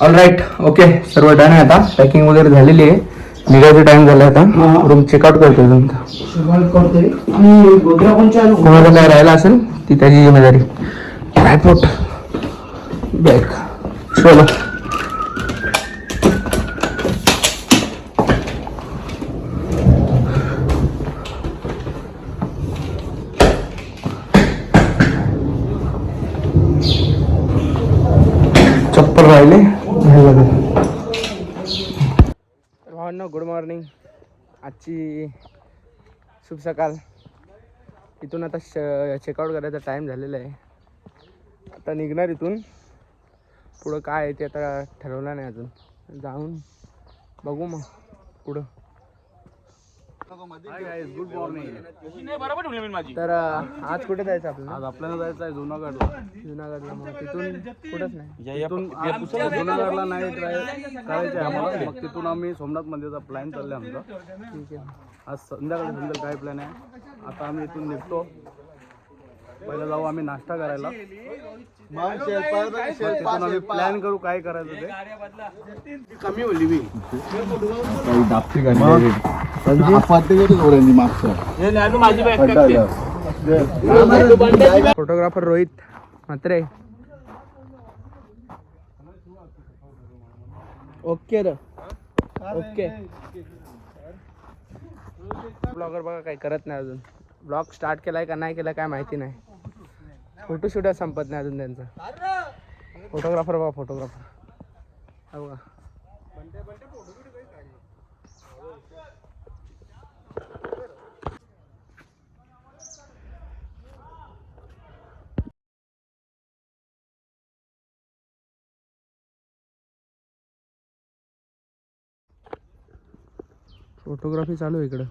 All right, okay, सर्व done आहे. आता पॅकिंग वगैरे झालेली आहे. निघायचा टाइम झाला आता. रूम चेकआउट करतोय तुमचा. कोणाला काय राहिला असेल ती त्याची जिम्मेदारी. ट्रायपॉड बॅग चलो. चप्पल राहिले भावांनो, गुड मॉर्निंग. आजची शुभ सकाळ. इथून आता चेकआउट करायचा टाईम झालेला आहे. आता निघणार इथून. पुढं काय आहे ते आता ठरवलं नाही अजून. जाऊन बघू मग पुढं. Good morning. तर आज कुठे जायचं आपल्याला? आज आपल्याला जायचं आहे जुनागडला. जुनागडला. मग तिथून कुठंच नाही. जुनागडला नाही करायचं आहे आम्हाला. मग तिथून आम्ही सोमनाथ मंदिरचा प्लॅन चालला आमचा. ठीक आहे. आज संध्याकाळी काय प्लॅन आहे. आता आम्ही इथून निघतो. पहिला जाऊ आम्ही नाश्ता करायला. तिथून आम्ही प्लॅन करू काय करायचं ते. कमी होली मी फोटोग्राफर रोहित म्हात्रे. ओके र ओके. ब्लॉगर बघा काही करत नाही अजून. ब्लॉग स्टार्ट केलाय का नाही केलाय काय माहिती नाही. फोटोशूट संपत नाही अजून त्यांचा. फोटोग्राफर बघा, फोटोग्राफर बघा. फोटोग्राफी चालू आहे इकडं.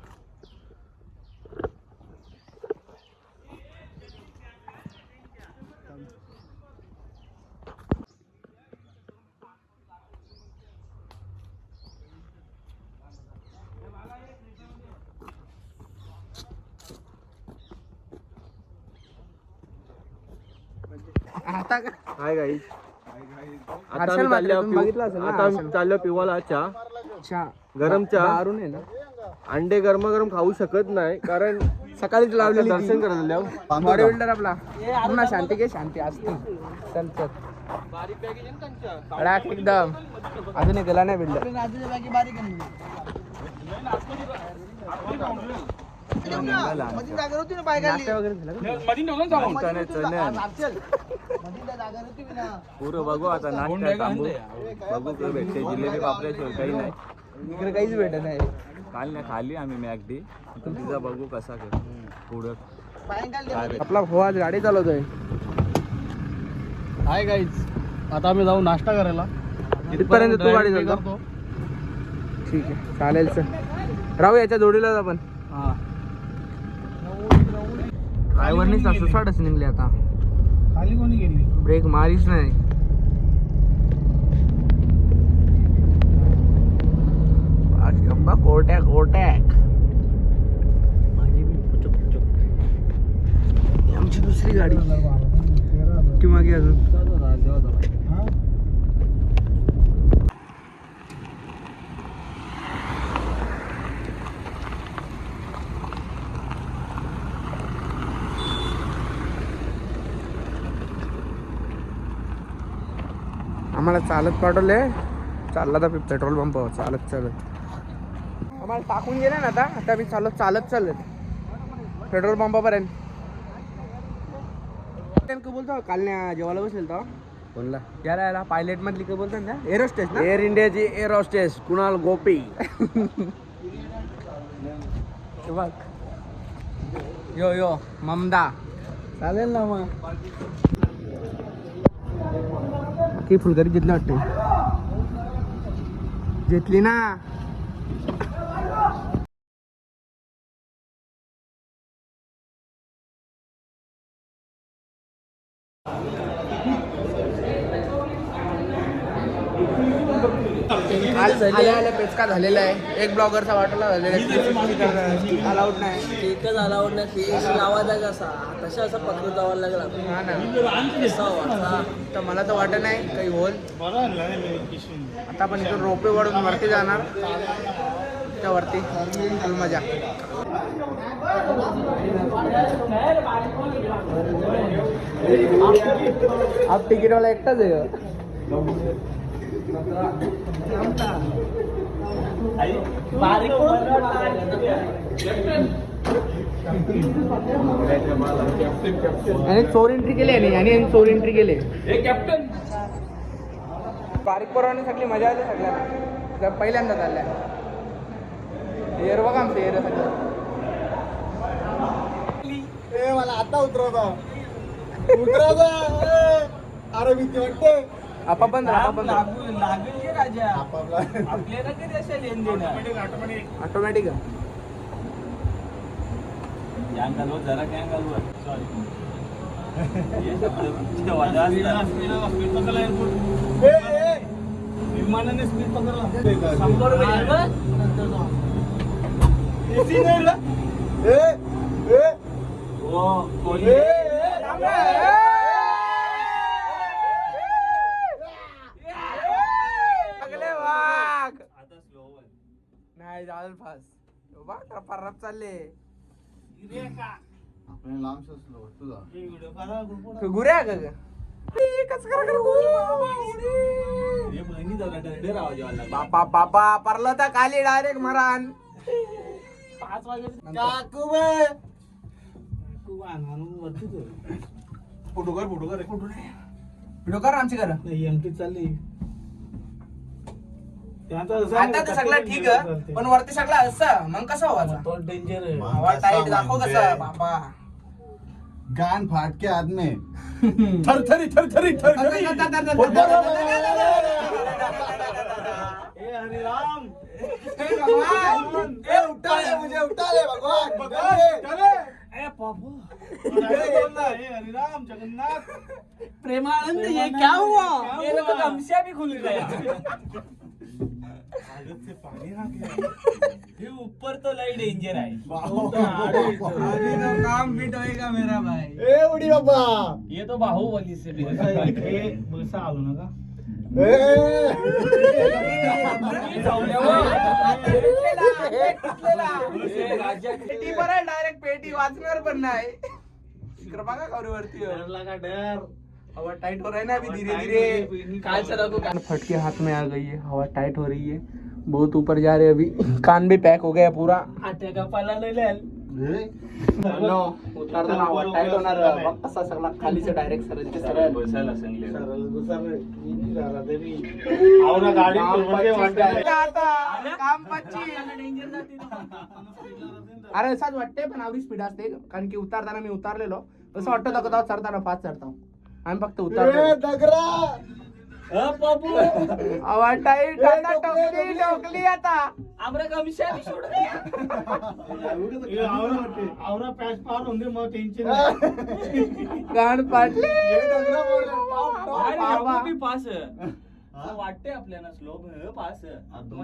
आता हाय गाईज. हर्षल मात्र तुम्ही बघितलं असेल ना. आता आम्ही चाललो पिवाला चहा. चहा गरम चहा. दारून आहे ना. अंडे गरम खाऊ शकत नाही कारण सकाळीच लावलेली दर्शन करायला बॉडी बिल्डर आपला. पुन्हा शांती घे, शांती असते. चल चल अडाक एकदम. अजून एक गेला नाही बिल्डर. नाश्ता वगैरे झाला का? पुरं बघू आता नाश्ता बघू काय भेटते. जिलेबी पापल्याशिवाय काही नाही इकडे काहीच भेटत नाही. काल नाही खाली आम्ही मॅगडी. तिचा बघू कसा कर पुढं. आपला भाऊ आज गाडी चालवतोय. Hi guys. आता आम्ही जाऊ नाश्ता करायला. इथपर्यंत तू गाडी चालवतो. ठीक आहे, चालेल. सर राहू याच्या जोडीलाच आपण. ड्रायव्हरनी सुसाटच निघले आता. खाली कोणी गेली. ब्रेक मारीच नाही. कोटॅक आमची दुसरी गाडी की मागे अजून. आम्हाला चालत पाठवले. चालला तर पेट्रोल पंप चालत आम्हाला टाकून गेले ना. आता मी चालत पेट्रोल पंपापर्यंत. बोलतो काल जेवायला बसेल तर कोणला याला पायलट मधली का बोलतात ना. एरोस्टेस ना. एअर इंडियाची एअर होस्टेस कुणाल गोपी. बघ यो ममदा. चालेल ना मग. की फुलकरी घेतली वाटते. घेतली ना. आल्या पेचका झालेला आहे. एक ब्लॉगरचा वाटला झालेला आहे. अलाउड नाही. एकच अलाउड नाही फिश लावायचा कसा तशा असं पकडून जावं लागला. हा ना. तर मला तर वाटत नाही काही होल. आता आपण इथून रोपे वरून वरती जाणार. त्यावरती फुल मजा. आप तिकीटवाला एकटाच आहे का? आणि चोर एंट्री केली आणि चोर एंट्री केली. कॅप्टन बारीक पोरांनी सगळी मजा आली सगळ्यांना. पहिल्यांदा चालल्या एअर बघा आमचं एअर सगळं. मला आता उतरवता अरे मी वाटते आपा बंद लागेल की राजा आपल्याला कधी असेल लेन देणं ऑटोमॅटिक जरा काय घालू विमानाने स्पीड पकडला. 100 नाही जाऊन फास्ट परत चालले गुऱ्या का बापा बापा परला तर खाली डायरेक्ट मरान. 5 वाजे फोटो कर व्हिडिओ कर आमची कर. एमटी चालली आता तर सगळं ठीक आहे पण वरती सगळं असं मग कसं व्हायचं. डेंजर आहे. हवा टाईट दाखव कसं बापा. गान फाट के आदमी थरथरी थरथरी थरथरी हरिराम उठा ले मुझे उठा ले भगवान हरिराम जगन्नाथ प्रेमानंद ये क्या हुआ? ये तो गमछा भी खुल गया. से पानी आ गया. ये ऊपर तो लाई डेंजर है. काम फिट होएगा मेरा भाई. ए उडी बाबा ये तो बाहुबली से भी बसा आलो ना का डायरेक्ट पेटी वाचणार पण नाही. कृपा का वरती लगा डर. हवा टाइट हो रहा है ना अभी धीरे धीरे. काल चला तो फटके हाथ में आ गई है. हवा टाइट हो रही है. बहुत ऊपर जा रहे हैं अभी. कान भी पैक हो गया पूरा. आट्या का पाला ले ले. उतरताना हवा टाइट होणार. कसा सगळा खालीच डायरेक्ट सरळ सरळ बसायला सांगले. काम अरे असाच वाटते पण आवडी स्पीड असते कारण की उतारताना मी उतारलेलो तसं वाटतं दाखवता चढताना फास्ट चढतो. आम्ही फक्त उतरलो. हवा टाईट टोकली आता. आमरा गमछा भी छोड़ आवरा पॅच पार होऊन दे मग टेन्शन गाण पाटले. बाबा भी पास वाटते आपल्याला स्लो पास.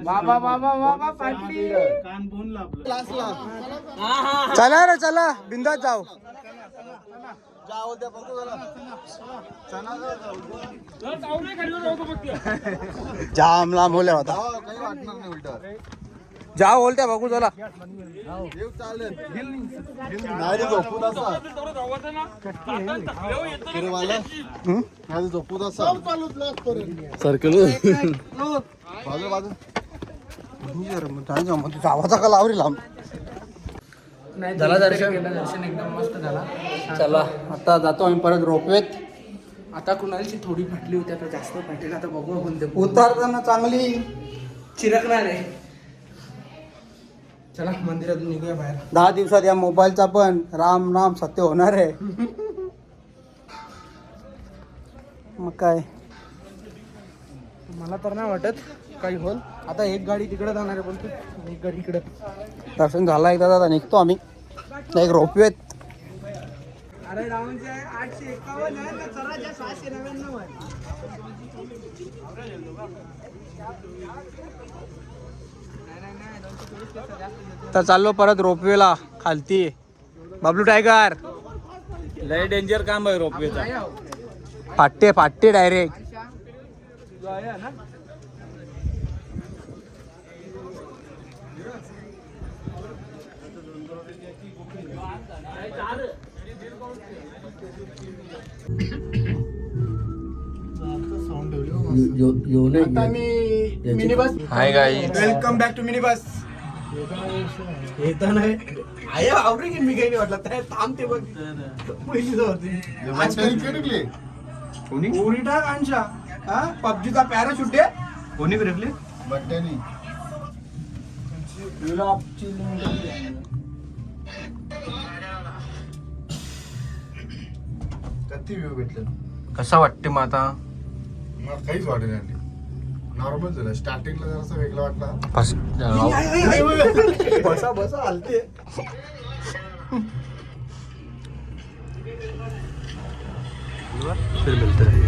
बाबा बाबा बाबा पाटली. कान बोन आपलं चला रे चला बिंदास जाऊ. जाम लांब होल्या होता. काही वाटणार नाही उलट जा बोलत्या बघू चला. चालेल नाही झोपूत असा झोपूत असा सर्कल बाजू बाजू तुझा आवाजा का लावरी लांब. झाला दर्शन. दर्शन एकदम मस्त झाला. चला आता जातो आम्ही परत रोपवेत. आता कुणाची थोडी फाटली होती आता जास्त फाटेल. आता बघू आपण ते उतारताना चांगली चिरकणार आहे. चला मंदिरातून निघूया बाहेर. 10 दिवसात या मोबाईलचा पण राम राम सत्य होणार आहे. मग काय मला तर नाही वाटत काही होल. आता एक गाडी तिकडे जाणार आहे बोलतो एक गाडी इकडे. दर्शन झाला एकदा दादा निघतो आम्ही एक रोपवेत. अरे रावणचे 851 आहे ना. चराच्या 699 आहे. तर चाललो परत रोपवेला खालती. बबलू टायगर लय डेंजर काम आहे रोपवेचा. फाटते direct. Mini bus. Hi guys, welcome back to mini bus. येता नाही आया आवडे की मी काही नाही वाटलं त्या थांबते बघ पहिली होती कोणी टाक अंशा. हा पबजीचा पॅराशूट आहे कोणी फिरकले बड्डेनी. किती व्ह्यू भेटले कसा वाटते मग आता? मला काहीच वाटेल नाही. नॉर्मल झालं. स्टार्टिंगला जरासा वेगळा वाटला. बसा बसा हलते. फिर मिलते हैं.